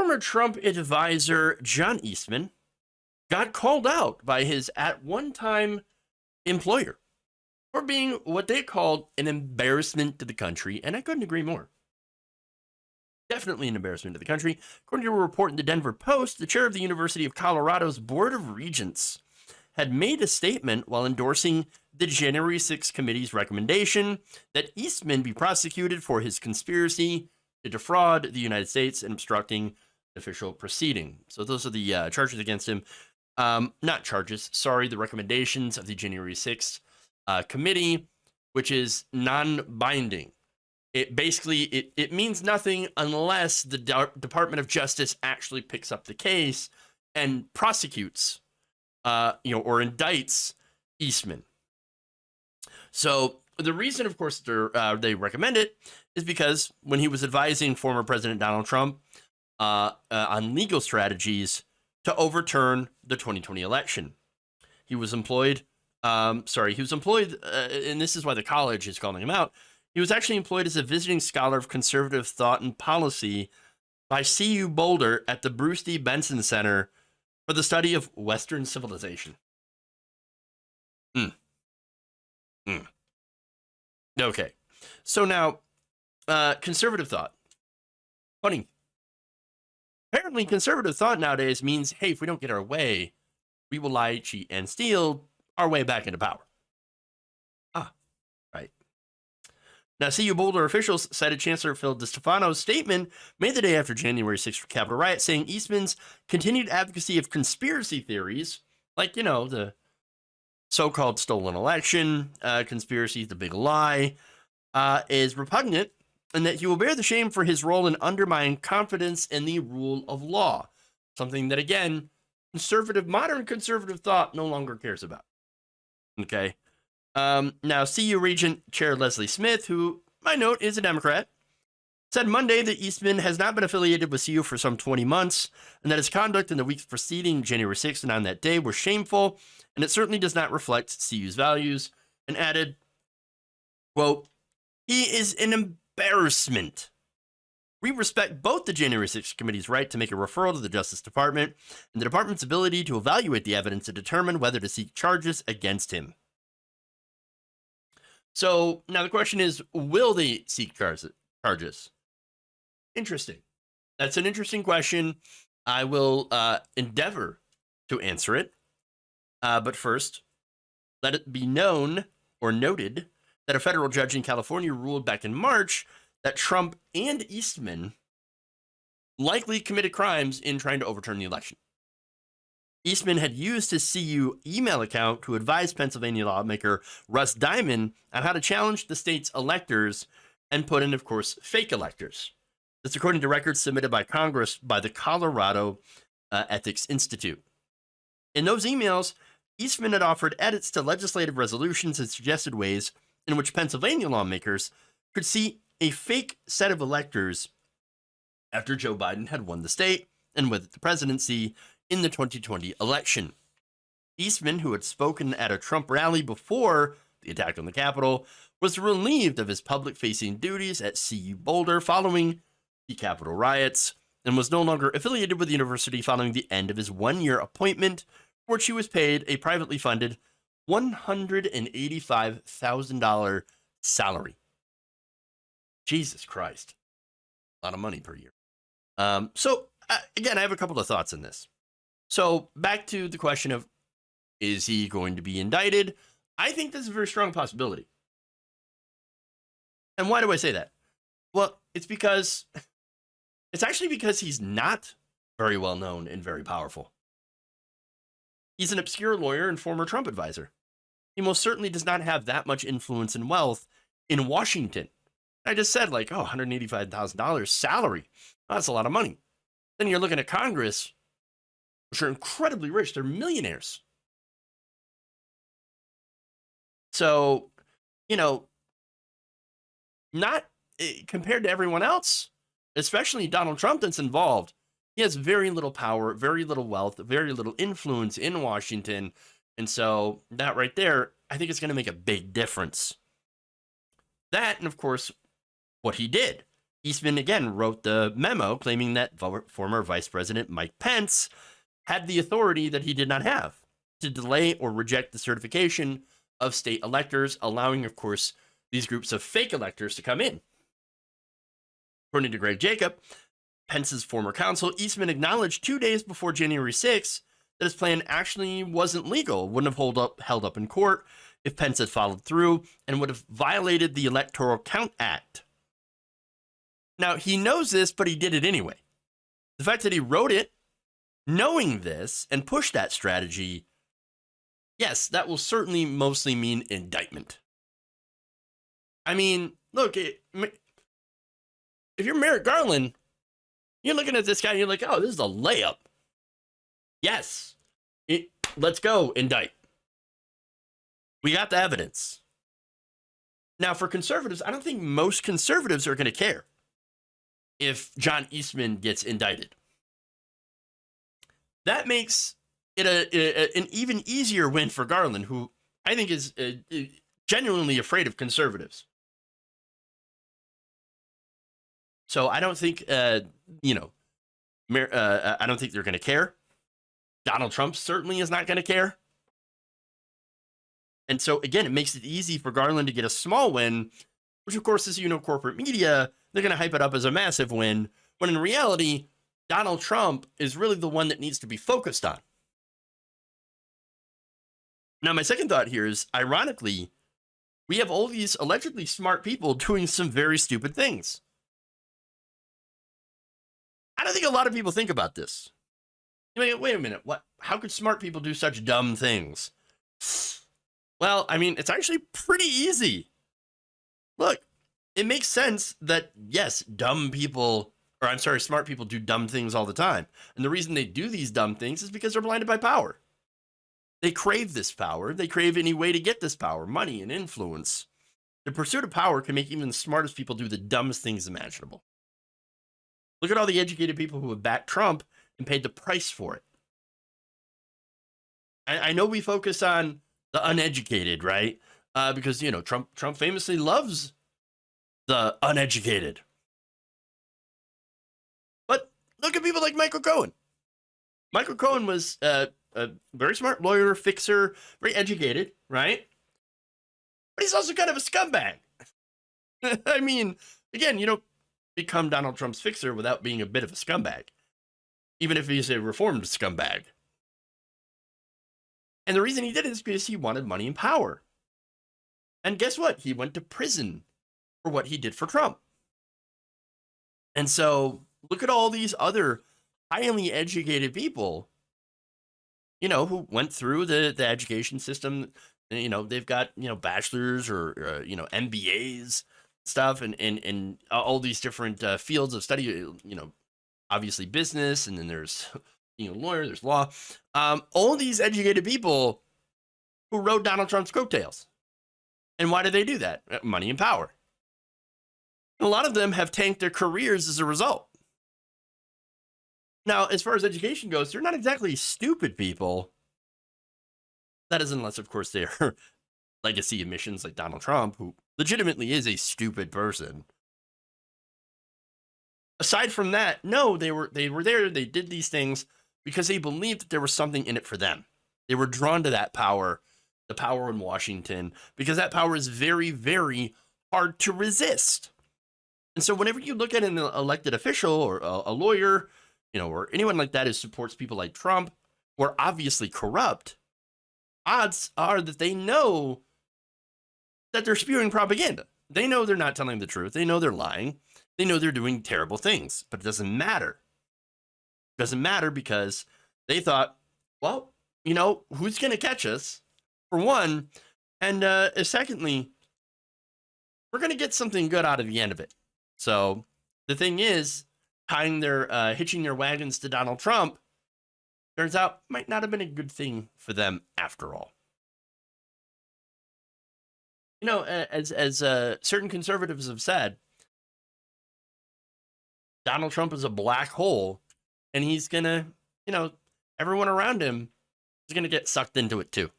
Former Trump advisor John Eastman got called out by his at one time employer for being what they called an embarrassment to the country, and I couldn't agree more. Definitely an embarrassment to the country. According to a report in the Denver Post, the chair of the University of Colorado's Board of Regents had made a statement while endorsing the January 6th committee's recommendation that Eastman be prosecuted for his conspiracy to defraud the United States and obstructing official proceeding. So those are the charges against him. Not charges, sorry, the recommendations of the January 6th committee, which is non-binding. It basically, it means nothing unless the Department of Justice actually picks up the case and prosecutes, or indicts Eastman. So the reason, of course, they recommend it is because when he was advising former President Donald Trump on legal strategies to overturn the 2020 election, he was employed. And this is why the college is calling him out. He was actually employed as a visiting scholar of conservative thought and policy by CU Boulder at the Bruce D. Benson Center for the study of Western civilization. Okay. So now, conservative thought. Funny. Apparently, conservative thought nowadays means, hey, if we don't get our way, we will lie, cheat, and steal our way back into power. Right. Now, CU Boulder officials cited Chancellor Phil DeStefano's statement made the day after January 6th Capitol riot, saying Eastman's continued advocacy of conspiracy theories, like, the so-called stolen election, conspiracy, the big lie, is repugnant, and that he will bear the shame for his role in undermining confidence in the rule of law. Something that, again, modern conservative thought no longer cares about. Okay. Now, CU Regent Chair Leslie Smith, who I note is a Democrat, said Monday that Eastman has not been affiliated with CU for some 20 months, and that his conduct in the weeks preceding January 6th and on that day were shameful, and it certainly does not reflect CU's values, and added, quote, "He is an embarrassment. We respect both the January 6th committee's right to make a referral to the Justice Department and the department's ability to evaluate the evidence to determine whether to seek charges against him." So now the question is, will they seek charges? Interesting. That's an interesting question. I will endeavor to answer it. But first, let it be known or noted that a federal judge in California ruled back in March that Trump and Eastman likely committed crimes in trying to overturn the election. Eastman had used his CU email account to advise Pennsylvania lawmaker Russ Diamond on how to challenge the state's electors and put in, of course, fake electors. That's according to records submitted by Congress by the Colorado Ethics Institute. In those emails, Eastman had offered edits to legislative resolutions and suggested ways in which Pennsylvania lawmakers could see a fake set of electors after Joe Biden had won the state and with the presidency in the 2020 election. Eastman, who had spoken at a Trump rally before the attack on the Capitol, was relieved of his public-facing duties at CU Boulder following the Capitol riots and was no longer affiliated with the university following the end of his one-year appointment, for which he was paid a privately funded $185,000 salary. Jesus Christ. A lot of money per year. Again, I have a couple of thoughts on this. So back to the question of, is he going to be indicted? I think this is a very strong possibility. And why do I say that? Well, it's actually because he's not very well known and very powerful. He's an obscure lawyer and former Trump advisor. He most certainly does not have that much influence and wealth in Washington. I just said, $185,000 salary. That's a lot of money. Then you're looking at Congress, which are incredibly rich. They're millionaires. So, not compared to everyone else, especially Donald Trump that's involved, he has very little power, very little wealth, very little influence in Washington. And so that right there, I think it's going to make a big difference. That, and of course, what he did. Eastman again wrote the memo claiming that former Vice President Mike Pence had the authority that he did not have to delay or reject the certification of state electors, allowing, of course, these groups of fake electors to come in. According to Greg Jacob, Pence's former counsel, Eastman acknowledged 2 days before January 6th that his plan actually wasn't legal, wouldn't have held up in court if Pence had followed through, and would have violated the Electoral Count Act. Now, he knows this, but he did it anyway. The fact that he wrote it, knowing this, and pushed that strategy, yes, that will certainly mostly mean indictment. I mean, look, if you're Merrick Garland, you're looking at this guy and you're like, oh, this is a layup. Yes, let's go indict. We got the evidence. Now, for conservatives, I don't think most conservatives are going to care if John Eastman gets indicted. That makes it an even easier win for Garland, who I think is genuinely afraid of conservatives. So I don't think, I don't think they're going to care. Donald Trump certainly is not going to care. And so, again, it makes it easy for Garland to get a small win, which, of course, is, corporate media. They're going to hype it up as a massive win, when in reality, Donald Trump is really the one that needs to be focused on. Now, my second thought here is, ironically, we have all these allegedly smart people doing some very stupid things. I don't think a lot of people think about this. Wait a minute, what? How could smart people do such dumb things? Well, I mean, it's actually pretty easy. Look, it makes sense that, yes, smart people do dumb things all the time. And the reason they do these dumb things is because they're blinded by power. They crave this power. They crave any way to get this power, money and influence. The pursuit of power can make even the smartest people do the dumbest things imaginable. Look at all the educated people who have backed Trump and paid the price for it. I know we focus on the uneducated, right? Because, Trump famously loves the uneducated. But look at people like Michael Cohen. Michael Cohen was a very smart lawyer, fixer, very educated, right? But he's also kind of a scumbag. I mean, again, you don't become Donald Trump's fixer without being a bit of a scumbag, even if he's a reformed scumbag. And the reason he did it is because he wanted money and power. And guess what? He went to prison for what he did for Trump. And so look at all these other highly educated people, who went through the education system. They've got, bachelors or, MBAs stuff and all these different fields of study, obviously business, and then there's lawyer, there's law, all these educated people who rode Donald Trump's coattails. And why did they do that? Money and power. And a lot of them have tanked their careers as a result. Now, as far as education goes, they're not exactly stupid people. That is, unless, of course, they're legacy emissions like Donald Trump, who legitimately is a stupid person. Aside from that, no, they were there. They did these things because they believed that there was something in it for them. They were drawn to that power, the power in Washington, because that power is very, very hard to resist. And so whenever you look at an elected official or a lawyer, or anyone like that who supports people like Trump, who are obviously corrupt, odds are that they know that they're spewing propaganda. They know they're not telling the truth. They know they're lying. They know they're doing terrible things, but it doesn't matter. It doesn't matter because they thought, well, who's going to catch us, for one, and secondly, we're going to get something good out of the end of it. So the thing is, hitching their wagons to Donald Trump, turns out might not have been a good thing for them after all. As certain conservatives have said, Donald Trump is a black hole, and he's gonna, everyone around him is gonna get sucked into it too.